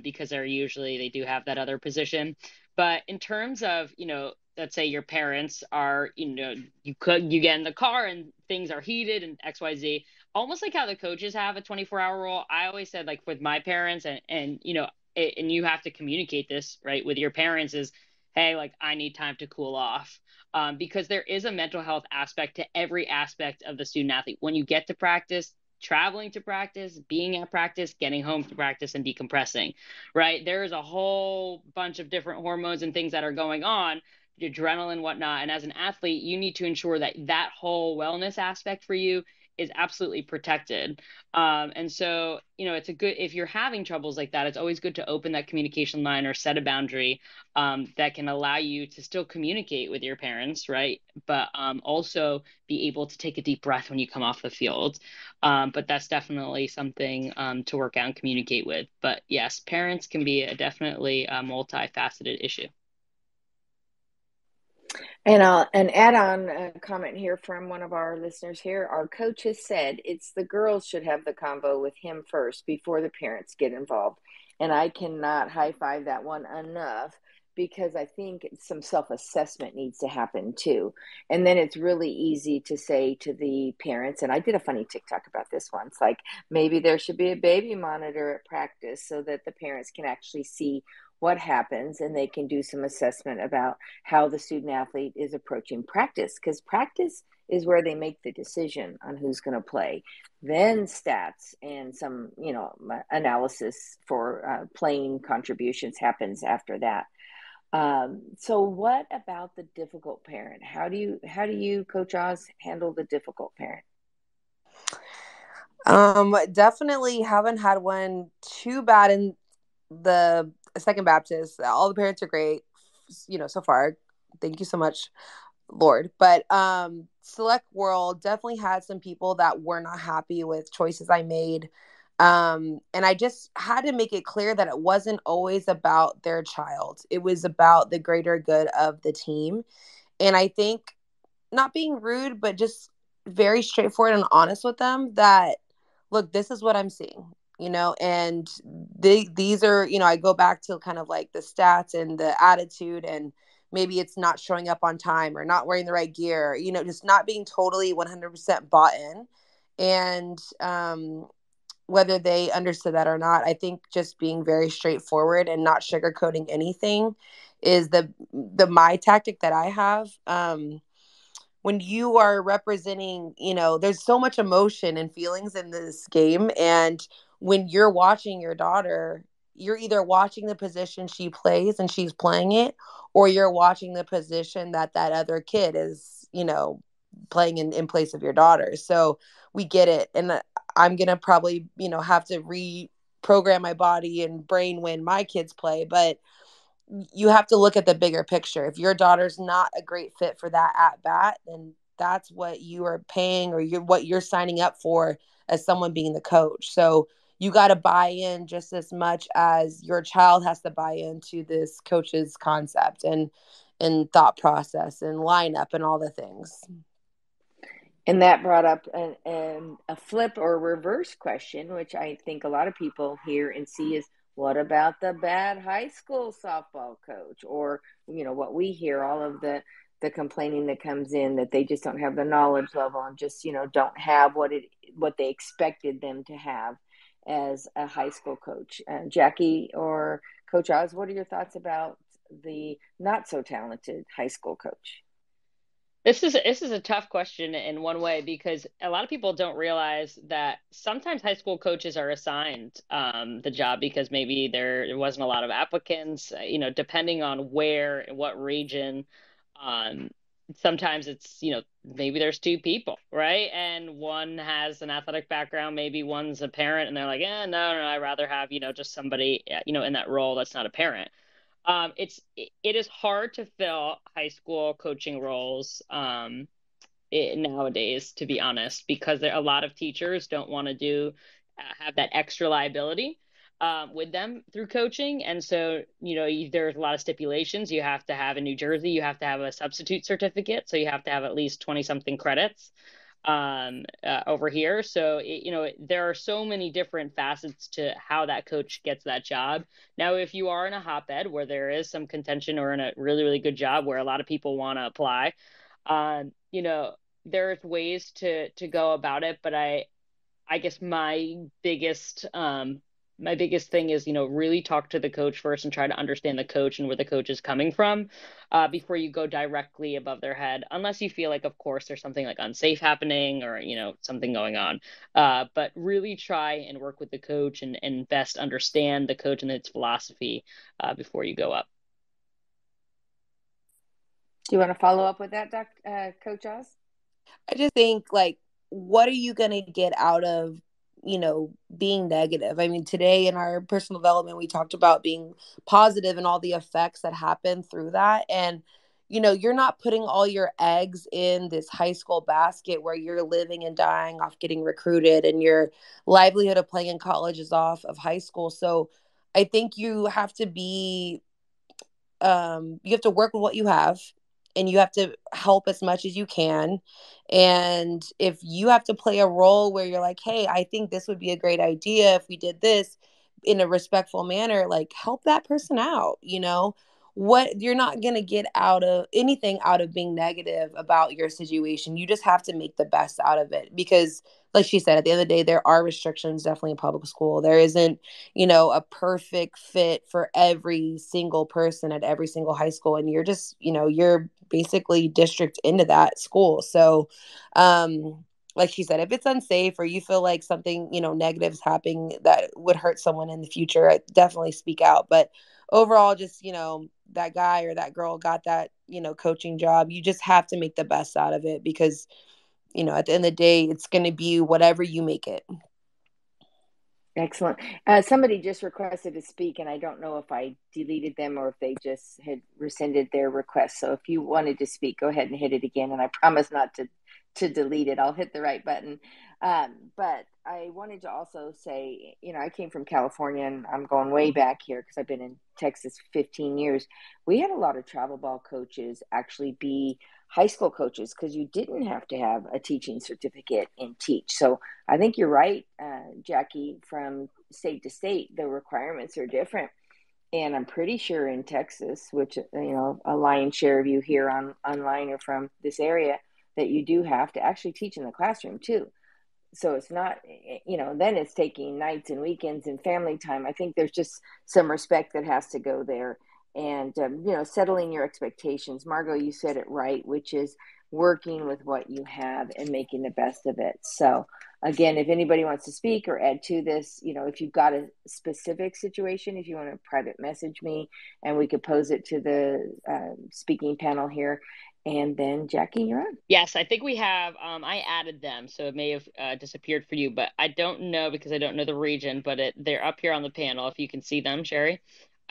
Speaker 2: because they do have that other position. But in terms of, let's say your parents are, you get in the car and things are heated and XYZ, almost like how the coaches have a 24-hour rule. I always said, like, with my parents, and and you have to communicate this, right, with your parents, is, hey, like, I need time to cool off. Because there is a mental health aspect to every aspect of the student athlete. When you get to practice, traveling to practice, being at practice, getting home to practice, and decompressing, right? There is a whole bunch of different hormones and things that are going on, adrenaline, whatnot. And as an athlete, you need to ensure that that whole wellness aspect for you is absolutely protected. And so, it's if you're having troubles like that, it's always good to open that communication line or set a boundary that can allow you to still communicate with your parents, right? But also be able to take a deep breath when you come off the field. But that's definitely something to work out and communicate with. But yes, parents can be definitely a multifaceted issue.
Speaker 1: And an add-on comment here from one of our listeners here. Our coach has said it's the girls should have the convo with him first before the parents get involved. And I cannot high five that one enough, because I think some self-assessment needs to happen too. And then it's really easy to say to the parents, and I did a funny TikTok about this once, like, maybe there should be a baby monitor at practice so that the parents can actually see what happens and they can do some assessment about how the student athlete is approaching practice, because practice is where they make the decision on who's going to play. Then stats and some analysis for playing contributions happens after that. So what about the difficult parent? How do you, Coach Oz, handle the difficult parent?
Speaker 3: Definitely haven't had one too bad in the Second Baptist. All the parents are great, so far. Thank you so much, Lord. But Select World definitely had some people that were not happy with choices I made. And I just had to make it clear that it wasn't always about their child. It was about the greater good of the team. And I think, not being rude, but just very straightforward and honest with them, that, look, this is what I'm seeing, and these are, I go back to kind of like the stats and the attitude, and maybe it's not showing up on time or not wearing the right gear, just not being totally 100% bought in. And whether they understood that or not, I think just being very straightforward and not sugarcoating anything is the my tactic that I have. When you are representing, there's so much emotion and feelings in this game. And when you're watching your daughter, you're either watching the position she plays and she's playing it, or you're watching the position that other kid is, playing in place of your daughter. So we get it. And I'm going to probably, have to reprogram my body and brain when my kids play. But you have to look at the bigger picture. If your daughter's not a great fit for that at bat, then that's what you are paying, or what you're signing up for as someone being the coach. So you got to buy in just as much as your child has to buy into this coach's concept and thought process and lineup and all the things.
Speaker 1: And that brought up a flip or reverse question, which I think a lot of people hear and see is, what about the bad high school softball coach? Or, what we hear, all of the complaining that comes in, that they just don't have the knowledge level and just, don't have what they expected them to have as a high school coach. Jackie or Coach Oz, what are your thoughts about the not so talented high school coach?
Speaker 2: This is a tough question in one way, because a lot of people don't realize that sometimes high school coaches are assigned the job because maybe there wasn't a lot of applicants, depending on where, in what region. Um, Sometimes it's, maybe there's two people, right? And one has an athletic background, maybe one's a parent, and they're like, no, I'd rather have, just somebody, in that role that's not a parent. It is hard to fill high school coaching roles nowadays, to be honest, because a lot of teachers don't want to have that extra liability with them through coaching. And so, there's a lot of stipulations. You have to have in New Jersey, you have to have a substitute certificate. So you have to have at least 20 something credits over here. So, there are so many different facets to how that coach gets that job. Now, if you are in a hotbed where there is some contention, or in a really, really good job where a lot of people want to apply, you know, there's ways to go about it, but I guess my biggest thing is, really talk to the coach first and try to understand the coach and where the coach is coming from, before you go directly above their head, unless you feel like, of course, there's something like unsafe happening, or, something going on. But really try and work with the coach, and best understand the coach and its philosophy, before you go up.
Speaker 1: Do you want to follow up with that, Coach Oz?
Speaker 3: I just think, like, what are you going to get out of, being negative? I mean, today in our personal development, we talked about being positive and all the effects that happen through that. And, you're not putting all your eggs in this high school basket where you're living and dying off getting recruited, and your livelihood of playing in college is off of high school. So I think you have to work with what you have, and you have to help as much as you can. And if you have to play a role where you're like, hey, I think this would be a great idea if we did this in a respectful manner, like, help that person out. What you're not going to get out of anything out of being negative about your situation. You just have to make the best out of it, because like she said, at the end of the day, there are restrictions definitely in public school. There isn't, a perfect fit for every single person at every single high school. And you're just, you're basically district into that school. So, like she said, if it's unsafe, or you feel like something, negative is happening that would hurt someone in the future, I definitely speak out. But overall, just, that guy or that girl got that, coaching job. You just have to make the best out of it, because, at the end of the day, it's going to be whatever you make it.
Speaker 1: Excellent. Somebody just requested to speak, and I don't know if I deleted them or if they just had rescinded their request. So if you wanted to speak, go ahead and hit it again. And I promise not to delete it. I'll hit the right button. But I wanted to also say, I came from California, and I'm going way back here because I've been in Texas 15 years. We had a lot of travel ball coaches actually be high school coaches, because you didn't have to have a teaching certificate and teach. So I think you're right, Jackie, from state to state, the requirements are different. And I'm pretty sure in Texas, which, a lion's share of you here online are from this area, that you do have to actually teach in the classroom too. So it's not, then it's taking nights and weekends and family time. I think there's just some respect that has to go there. And, settling your expectations. Margot, you said it right, which is working with what you have and making the best of it. So again, if anybody wants to speak or add to this, if you've got a specific situation, if you want to private message me, and we could pose it to the speaking panel here. And then Jackie, you're on.
Speaker 2: Yes, I think we have. I added them, so it may have disappeared for you, but I don't know because I don't know the region. But they're up here on the panel if you can see them, Sherry.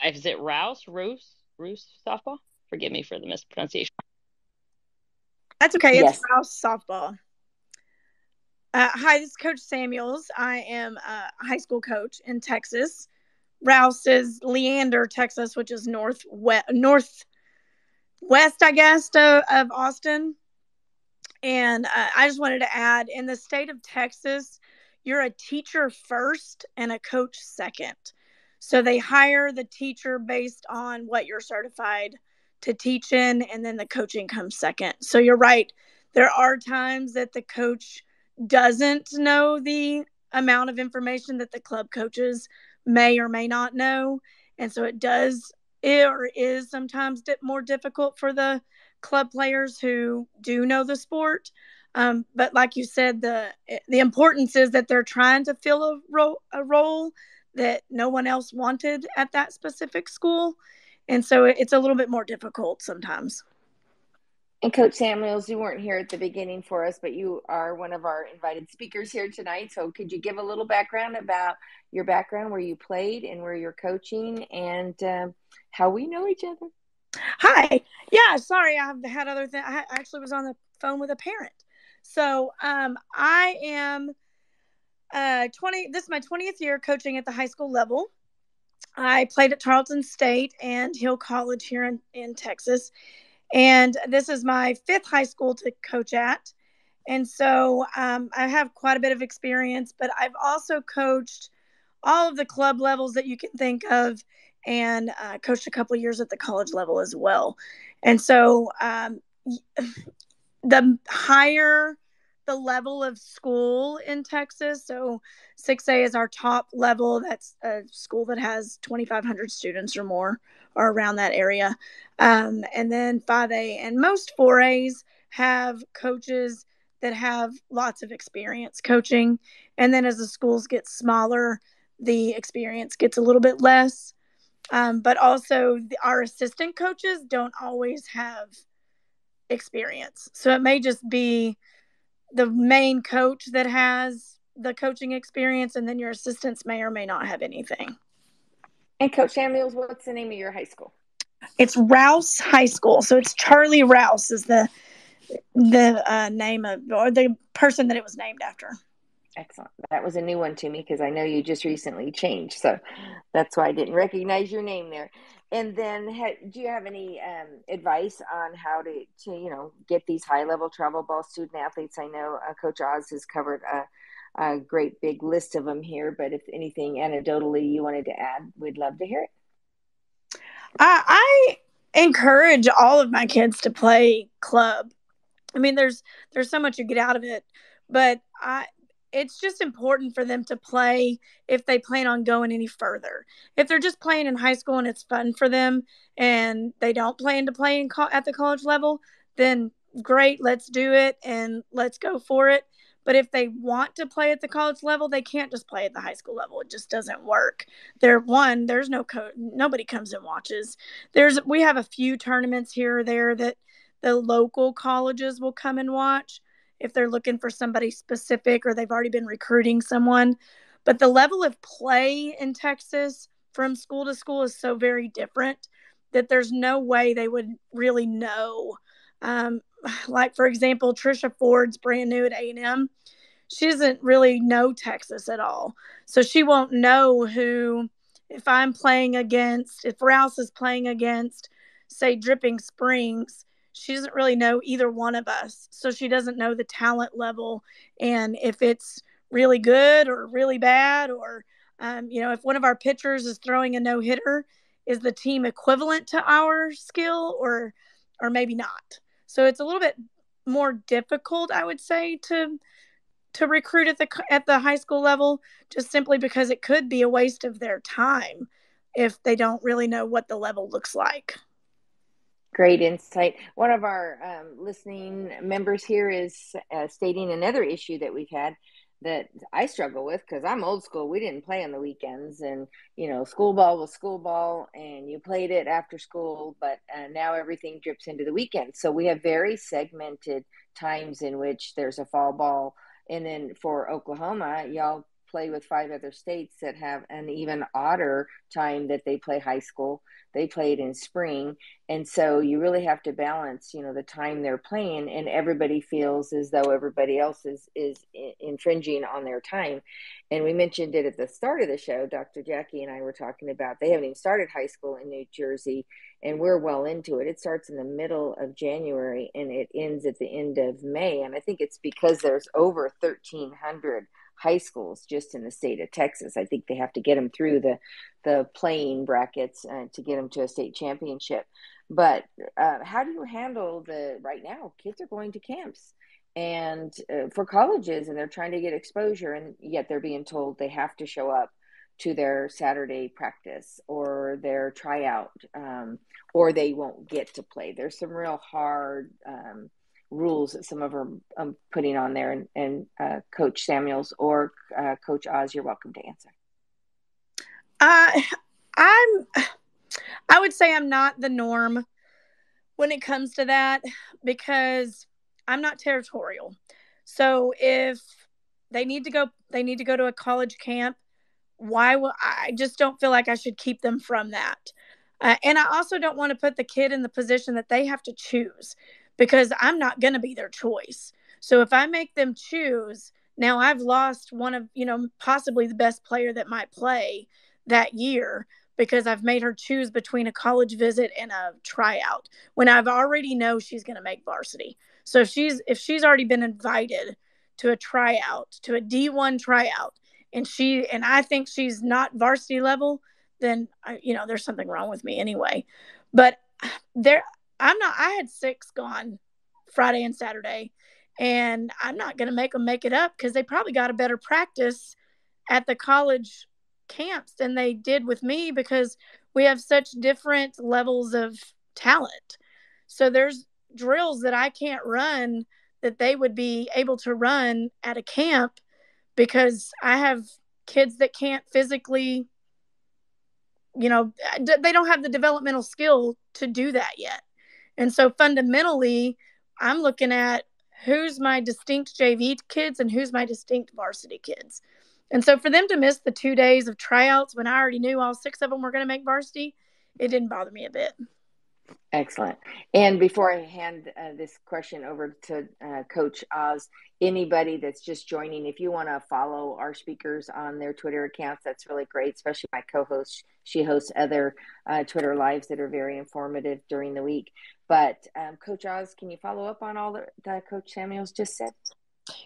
Speaker 2: Is it Roos softball? Forgive me for the mispronunciation.
Speaker 4: That's okay.
Speaker 1: Yes.
Speaker 4: It's Rouse softball. Hi, this is Coach Samuels. I am a high school coach in Texas. Rouse is Leander, Texas, which is northwest, I guess, of Austin. And I just wanted to add, in the state of Texas, you're a teacher first and a coach second. So they hire the teacher based on what you're certified to teach in, and then the coaching comes second. So you're right. There are times that the coach doesn't know the amount of information that the club coaches may or may not know. And so it is sometimes more difficult for the club players who do know the sport. But like you said, the importance is that they're trying to fill a role that no one else wanted at that specific school. And so it's a little bit more difficult sometimes.
Speaker 1: And Coach Samuels, you weren't here at the beginning for us, but you are one of our invited speakers here tonight. So could you give a little background about your background, where you played and where you're coaching, and how we know each other?
Speaker 4: Hi. Yeah, sorry, I've had other things. I actually was on the phone with a parent. So I am 20. This is my 20th year coaching at the high school level. I played at Tarleton State and Hill College here in Texas. And this is my 5th high school to coach at. And so I have quite a bit of experience, but I've also coached all of the club levels that you can think of, and coached a couple of years at the college level as well. And so the higher the level of school in Texas, so 6A is our top level. That's a school that has 2,500 students or more, or around that area. And then 5A and most 4As have coaches that have lots of experience coaching. And then as the schools get smaller, the experience gets a little bit less. But also, our assistant coaches don't always have experience. So it may just be the main coach that has the coaching experience, and then your assistants may or may not have anything.
Speaker 1: And Coach Samuels, what's the name of your high school?
Speaker 4: It's Rouse High School. So it's Charlie Rouse is the name of, or the person that it was named after.
Speaker 1: Excellent. That was a new one to me because I know you just recently changed. So that's why I didn't recognize your name there. And then do you have any advice on how to get these high-level travel ball student athletes? I know Coach Oz has covered a great big list of them here, but if anything anecdotally you wanted to add, we'd love to hear it.
Speaker 4: I encourage all of my kids to play club. I mean, there's so much you get out of it, but it's just important for them to play if they plan on going any further. If they're just playing in high school and it's fun for them, and they don't plan to play at the college level, then great, let's do it and let's go for it. But if they want to play at the college level, they can't just play at the high school level. It just doesn't work. There's nobody comes and watches. We have a few tournaments here or there that the local colleges will come and watch if they're looking for somebody specific or they've already been recruiting someone. But the level of play in Texas from school to school is so very different that there's no way they would really know. Like, for example, Trisha Ford's brand new at A&M. She doesn't really know Texas at all. So she won't know if Rouse is playing against, say, Dripping Springs, she doesn't really know either one of us. So she doesn't know the talent level and if it's really good or really bad, or, if one of our pitchers is throwing a no-hitter, is the team equivalent to our skill or maybe not. So it's a little bit more difficult, I would say, to recruit at the high school level, just simply because it could be a waste of their time if they don't really know what the level looks like.
Speaker 1: Great insight. One of our listening members here is stating another issue that we've had that I struggle with because I'm old school. We didn't play on the weekends, and school ball was school ball, and you played it after school. But now everything drips into the weekend, so we have very segmented times in which there's a fall ball, and then for Oklahoma, y'all play with 5 other states that have an even odder time that they play high school. They play it in spring. And so you really have to balance, the time they're playing, and everybody feels as though everybody else is infringing on their time. And we mentioned it at the start of the show. Dr. Jackie and I were talking about they haven't even started high school in New Jersey, and we're well into it. It starts in the middle of January and it ends at the end of May. And I think it's because there's over 1,300 high schools just in the state of Texas. I think they have to get them through the playing brackets to get them to a state championship. But how do you handle right now kids are going to camps and for colleges, and they're trying to get exposure, and yet they're being told they have to show up to their Saturday practice or their tryout, or they won't get to play. There's some real hard rules that some of them are putting on there, and Coach Samuels or Coach Oz, you're welcome to answer.
Speaker 4: I would say I'm not the norm when it comes to that, because I'm not territorial. So if they need to go to a college camp. Why will I just don't feel like I should keep them from that. And I also don't want to put the kid in the position that they have to choose, because I'm not going to be their choice. So if I make them choose, now I've lost one of, possibly the best player that might play that year, because I've made her choose between a college visit and a tryout when I've already know she's going to make varsity. So if she's already been invited to a tryout, to a D1 tryout, and I think she's not varsity level, then there's something wrong with me anyway. But there, I'm not. I had 6 gone Friday and Saturday, and I'm not going to make them make it up, because they probably got a better practice at the college camps than they did with me, because we have such different levels of talent. So there's drills that I can't run that they would be able to run at a camp, because I have kids that can't physically, they don't have the developmental skill to do that yet. And so fundamentally, I'm looking at who's my distinct JV kids and who's my distinct varsity kids. And so for them to miss the 2 days of tryouts when I already knew all 6 of them were going to make varsity, it didn't bother me a bit.
Speaker 1: Excellent. And before I hand this question over to Coach Oz, anybody that's just joining, if you want to follow our speakers on their Twitter accounts, that's really great, especially my co-host. She hosts other Twitter lives that are very informative during the week. But Coach Oz, can you follow up on all that Coach Samuels just said?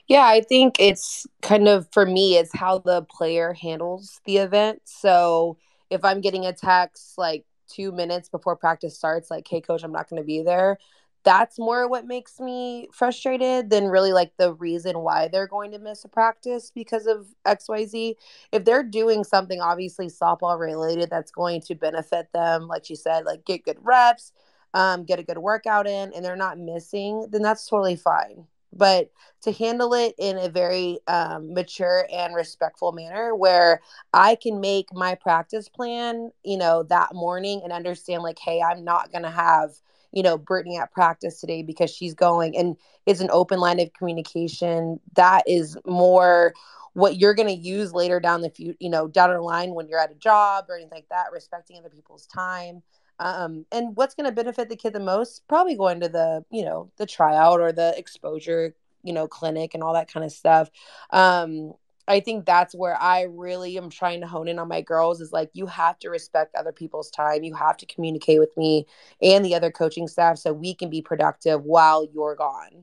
Speaker 3: Yeah, I think it's kind of, for me, it's how the player handles the event. So if I'm getting a text like 2 minutes before practice starts, like, hey, coach, I'm not going to be there, that's more what makes me frustrated than really like the reason why they're going to miss a practice because of XYZ. If they're doing something obviously softball related that's going to benefit them, like you said, like get good reps, get a good workout in, and they're not missing, then that's totally fine. But to handle it in a very mature and respectful manner where I can make my practice plan, that morning and understand like, hey, I'm not going to have, Brittany at practice today because she's going, and it's an open line of communication. That is more what you're going to use later down down the line when you're at a job or anything like that, respecting other people's time. And what's going to benefit the kid the most? Probably going to the tryout or the exposure, clinic and all that kind of stuff. I think that's where I really am trying to hone in on my girls is like, you have to respect other people's time. You have to communicate with me and the other coaching staff so we can be productive while you're gone.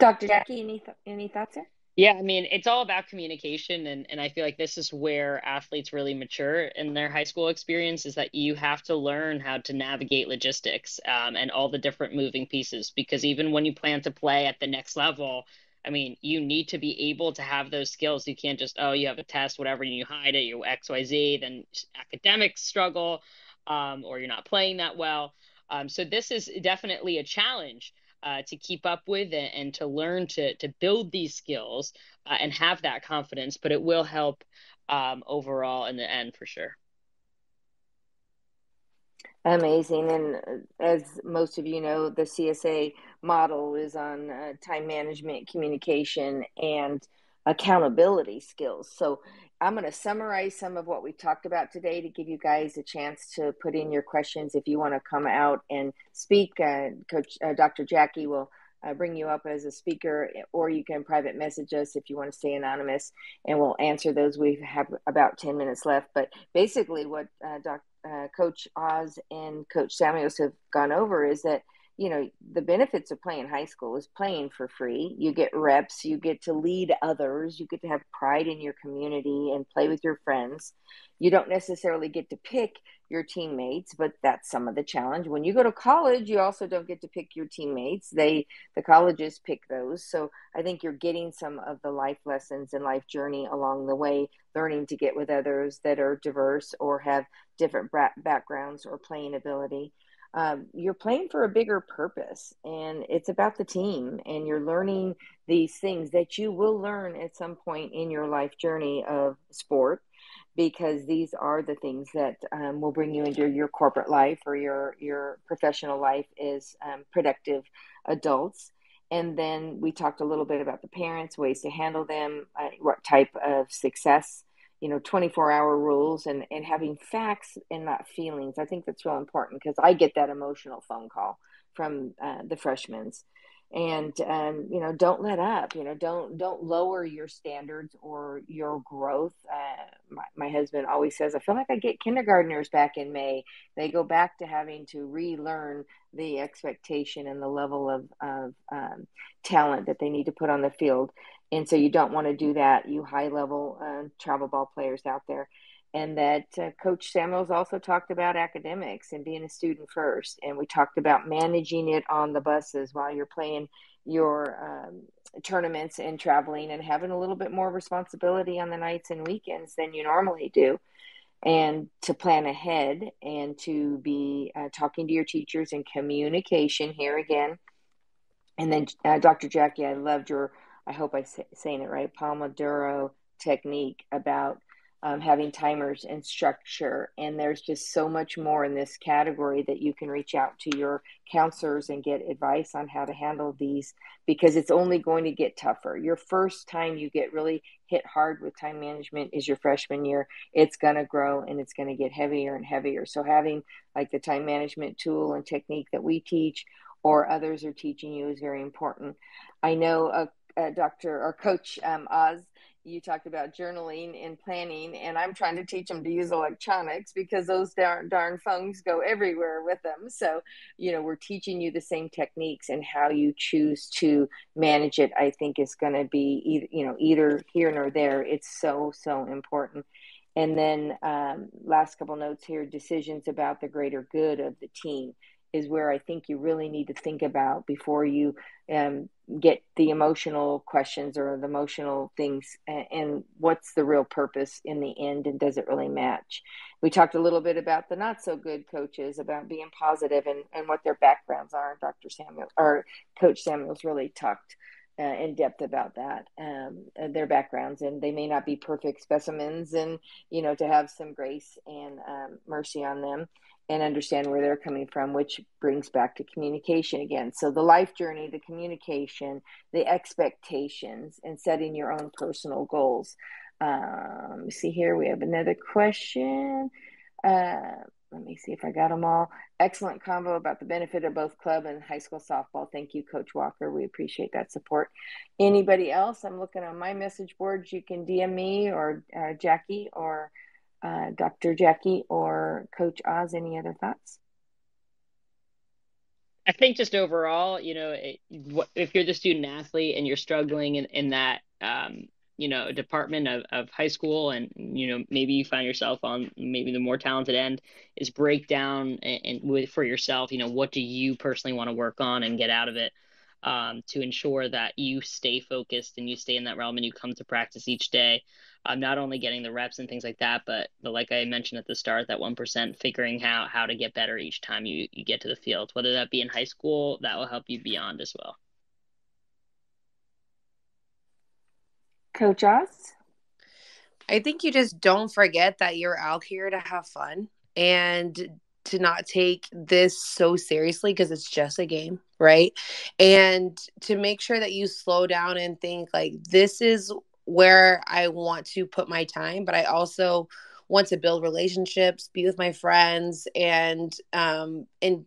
Speaker 1: Dr. Jackie, any thoughts there?
Speaker 2: Yeah, I mean, it's all about communication. And I feel like this is where athletes really mature in their high school experience, is that you have to learn how to navigate logistics and all the different moving pieces. Because even when you plan to play at the next level, I mean, you need to be able to have those skills. You can't just, you have a test, whatever, and you hide it, you XYZ, then academics struggle, or you're not playing that well. So this is definitely a challenge to keep up with and to learn to build these skills and have that confidence, but it will help overall in the end for sure.
Speaker 1: Amazing. And as most of you know, the CSA model is on time management, communication, and accountability skills. So I'm going to summarize some of what we talked about today to give you guys a chance to put in your questions if you want to come out and speak. Coach Dr. Jackie will bring you up as a speaker, or you can private message us if you want to stay anonymous, and we'll answer those. We have about 10 minutes left. But basically what Coach Oz and Coach Samuels have gone over is that, the benefits of playing high school is playing for free. You get reps, you get to lead others, you get to have pride in your community and play with your friends. You don't necessarily get to pick your teammates, but that's some of the challenge. When you go to college, you also don't get to pick your teammates. The colleges pick those. So I think you're getting some of the life lessons and life journey along the way, learning to get with others that are diverse or have different backgrounds or playing ability. You're playing for a bigger purpose, and it's about the team, and you're learning these things that you will learn at some point in your life journey of sport. because these are the things that will bring you into your corporate life or your professional life as productive adults. And then we talked a little bit about the parents, ways to handle them, what type of success, 24-hour rules, and having facts and not feelings. I think that's real important because I get that emotional phone call from the freshmen. And don't let up. Don't lower your standards or your growth. My husband always says, I feel like I get kindergartners back in May. They go back to having to relearn the expectation and the level of talent that they need to put on the field. And so you don't want to do that, you high level travel ball players out there. And that Coach Samuels also talked about academics and being a student first. And we talked about managing it on the buses while you're playing your tournaments and traveling, and having a little bit more responsibility on the nights and weekends than you normally do. And to plan ahead and to be talking to your teachers and communication here again. And then Dr. Jackie, I loved your, I hope I'm saying it right, Pomodoro technique about having timers and structure. And there's just so much more in this category that you can reach out to your counselors and get advice on how to handle these, because it's only going to get tougher. Your first time you get really hit hard with time management is your freshman year. It's going to grow and it's going to get heavier and heavier. So having like the time management tool and technique that we teach or others are teaching you is very important. I know Dr. or Coach Oz, you talked about journaling and planning, and I'm trying to teach them to use electronics because those darn phones go everywhere with them. So, we're teaching you the same techniques, and how you choose to manage it, I think, is going to be either here nor there. It's so, so important. And then last couple notes here, decisions about the greater good of the team is where I think you really need to think about before you get the emotional questions or the emotional things, and what's the real purpose in the end, and does it really match? We talked a little bit about the not so good coaches, about being positive and what their backgrounds are. Dr. Samuel or Coach Samuels really talked in depth about that, their backgrounds, and they may not be perfect specimens, and to have some grace and mercy on them and understand where they're coming from, which brings back to communication again. So the life journey, the communication, the expectations, and setting your own personal goals. See here, we have another question. Let me see if I got them all. Excellent convo about the benefit of both club and high school softball. Thank you, Coach Walker. We appreciate that support. Anybody else? I'm looking on my message boards. You can DM me or Jackie or Dr. Jackie or Coach Oz. Any other thoughts?
Speaker 2: I think just overall, if you're the student athlete and you're struggling in that, department of high school, and, maybe you find yourself on maybe the more talented end, is break down and for yourself, what do you personally want to work on and get out of it, to ensure that you stay focused and you stay in that realm and you come to practice each day. Not only getting the reps and things like that, but like I mentioned at the start, that 1%, figuring how to get better each time you get to the field, whether that be in high school, that will help you beyond as well.
Speaker 1: Coach Oz?
Speaker 3: I think you just don't forget that you're out here to have fun and to not take this so seriously, because it's just a game, right? And to make sure that you slow down and think like, this is where I want to put my time, but I also want to build relationships, be with my friends, and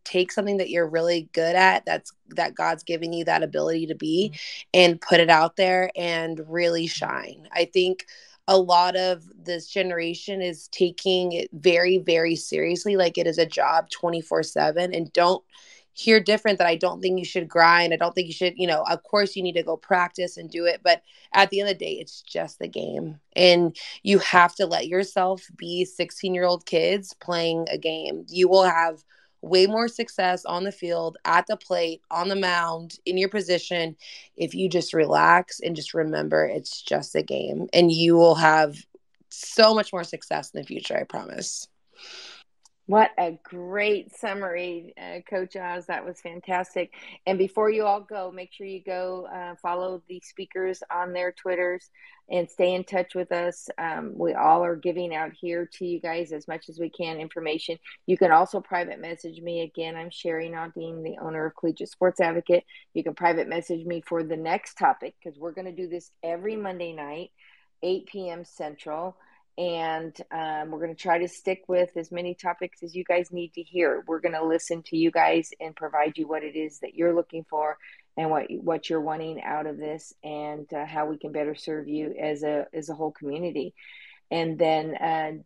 Speaker 3: take something that you're really good at, that God's giving you that ability to be, and put it out there and really shine. I think a lot of this generation is taking it very, very seriously, like it is a job 24/7. And don't hear different, that I don't think you should grind. I don't think you should, of course you need to go practice and do it. But at the end of the day, it's just the game. And you have to let yourself be 16-year-old kids playing a game. You will have way more success on the field, at the plate, on the mound, in your position, if you just relax and just remember it's just a game. And you will have so much more success in the future, I promise.
Speaker 1: What a great summary, Coach Oz. That was fantastic. And before you all go, make sure you go follow the speakers on their Twitters and stay in touch with us. We all are giving out here to you guys as much as we can information. You can also private message me. Again, I'm Sherry Naldine, the owner of Collegiate Sports Advocate. You can private message me for the next topic because we're going to do this every Monday night, 8 p.m. Central. And we're going to try to stick with as many topics as you guys need to hear. We're going to listen to you guys and provide you what it is that you're looking for and what you're wanting out of this, and how we can better serve you as a whole community. And then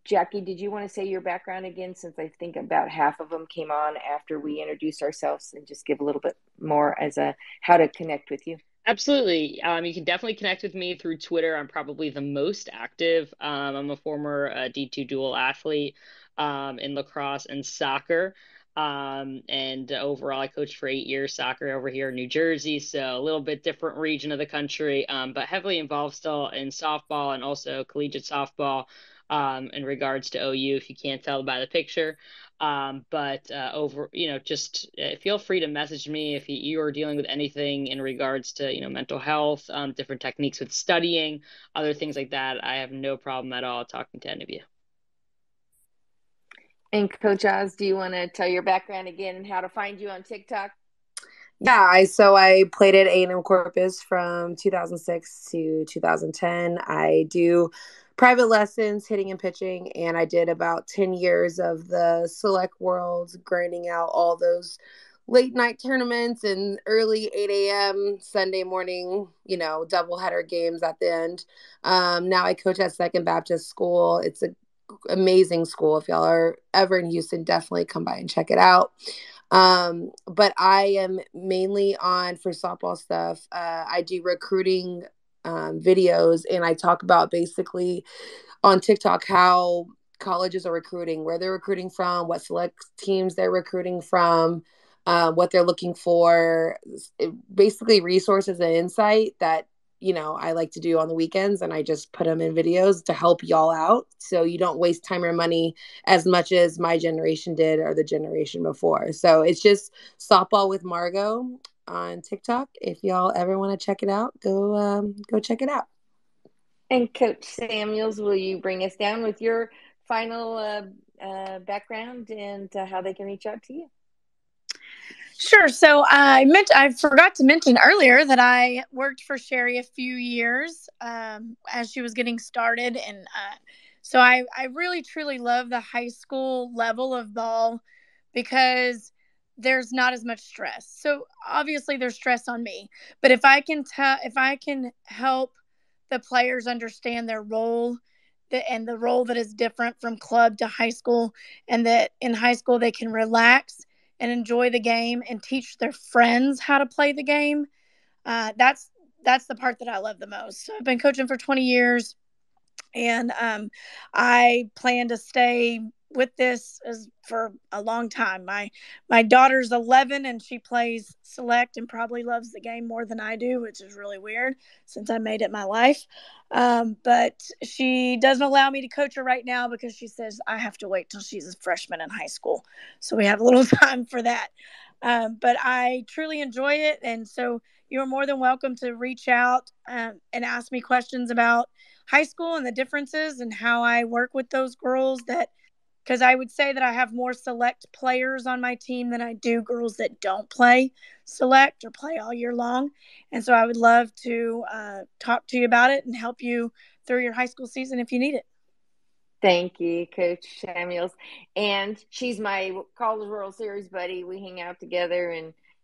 Speaker 1: Jackie, did you want to say your background again, since I think about half of them came on after we introduced ourselves, and just give a little bit more as a how to connect with you?
Speaker 2: Absolutely. You can definitely connect with me through Twitter. I'm probably the most active. I'm a former D2 dual athlete in lacrosse and soccer. And overall, I coached for 8 years soccer over here in New Jersey, so a little bit different region of the country, but heavily involved still in softball and also collegiate softball in regards to OU, if you can't tell by the picture. But over, just feel free to message me if you are dealing with anything in regards to, mental health, different techniques with studying, other things like that. I have no problem at all talking to any of you.
Speaker 1: And Coach Oz, do you want to tell your background again and how to find you on TikTok?
Speaker 3: Yeah, I played at A&M Corpus from 2006 to 2010. I do private lessons, hitting and pitching, and I did about 10 years of the select worlds, grinding out all those late night tournaments and early 8 a.m. Sunday morning, doubleheader games at the end. Now I coach at Second Baptist School. It's a amazing school. If y'all are ever in Houston, definitely come by and check it out. But I am mainly on for softball stuff. I do recruiting videos, and I talk about basically on TikTok how colleges are recruiting, where they're recruiting from, what select teams they're recruiting from, what they're looking for, basically resources and insight that I like to do on the weekends, and I just put them in videos to help y'all out so you don't waste time or money as much as my generation did or the generation before. So it's just Softball with Margot on TikTok. If y'all ever want to check it out, go check it out.
Speaker 1: And Coach Samuels, will you bring us down with your final background and how they can reach out to you?
Speaker 4: Sure. So I forgot to mention earlier that I worked for Sherry a few years as she was getting started. And so I really, truly love the high school level of ball because there's not as much stress. So obviously there's stress on me. But if I can help the players understand their role and the role that is different from club to high school, and that in high school they can relax and enjoy the game and teach their friends how to play the game. That's the part that I love the most. So I've been coaching for 20 years, and I plan to stay with this for a long time. My daughter's 11 and she plays select and probably loves the game more than I do, which is really weird since I made it my life. But she doesn't allow me to coach her right now because she says I have to wait till she's a freshman in high school. So we have a little time for that. But I truly enjoy it. And so you're more than welcome to reach out and ask me questions about high school and the differences and how I work with those girls, because I would say that I have more select players on my team than I do girls that don't play select or play all year long. And so I would love to talk to you about it and help you through your high school season if you need it.
Speaker 1: Thank you, Coach Samuels. And she's my College World Series buddy. We hang out together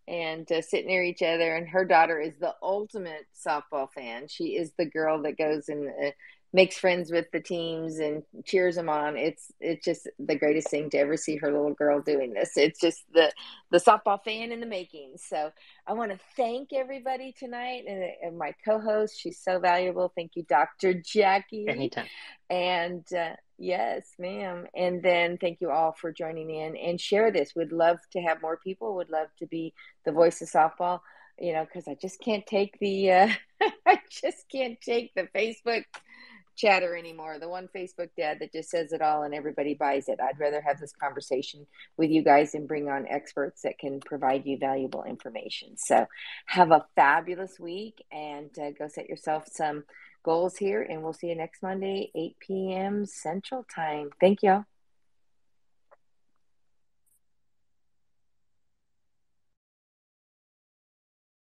Speaker 1: and sit near each other. And her daughter is the ultimate softball fan. She is the girl that goes and makes friends with the teams and cheers them on. It's just the greatest thing to ever see her little girl doing this. It's just the softball fan in the making. So I want to thank everybody tonight and my co-host. She's so valuable. Thank you, Dr. Jackie.
Speaker 2: Anytime.
Speaker 1: And yes, ma'am. And then thank you all for joining in and share this. We'd love to have more people. Would love to be the voice of softball, because I just can't take the I just can't take the Facebook chatter anymore. The one Facebook dad that just says it all and everybody buys it. I'd rather have this conversation with you guys and bring on experts that can provide you valuable information. So have a fabulous week, and go set yourself some goals here, and we'll see you next Monday, 8 p.m. Central Time. Thank you all.